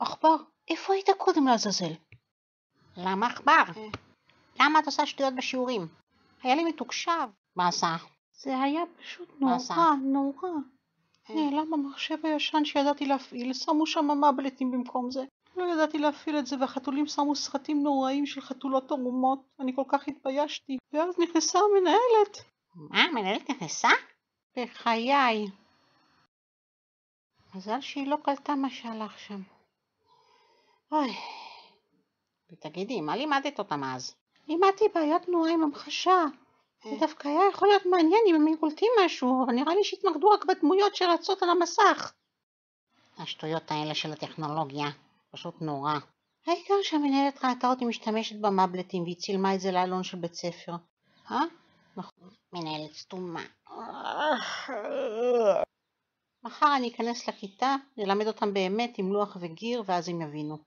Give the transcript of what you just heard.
עכבר, איפה היית קודם לעזאזל? למה עכבר? למה את עושה שטויות בשיעורים? היה לי מתוקשב. מה עשה? זה היה פשוט מה עשה? נורא. נעלם המחשב הישן שידעתי להפעיל, שמו שם מבלטים במקום זה. לא ידעתי להפעיל את זה, והחתולים שמו סרטים נוראים של חתולות ערומות. אני כל כך התביישתי, ואז נכנסה המנהלת. מה? המנהלת נכנסה? בחיי. מזל שהיא לא קלטה מה שהלך שם. אוי. ותגידי, מה לימדת אותם אז? לימדתי בעיות תנועה עם המחשה. זה דווקא היה יכול להיות מעניין אם הם היו קולטים משהו, אבל נראה לי שהתמקדו רק בדמויות שרצות על המסך. השטויות האלה של הטכנולוגיה, פשוט נורא. העיקר שהמנהלת ראתה אותי משתמשת במבלטים והיא צילמה את זה לעלון של בית ספר. נכון, מנהלת סתומה. מחר אני אכנס לכיתה, נלמד אותם באמת עם לוח וגיר ואז הם יבינו.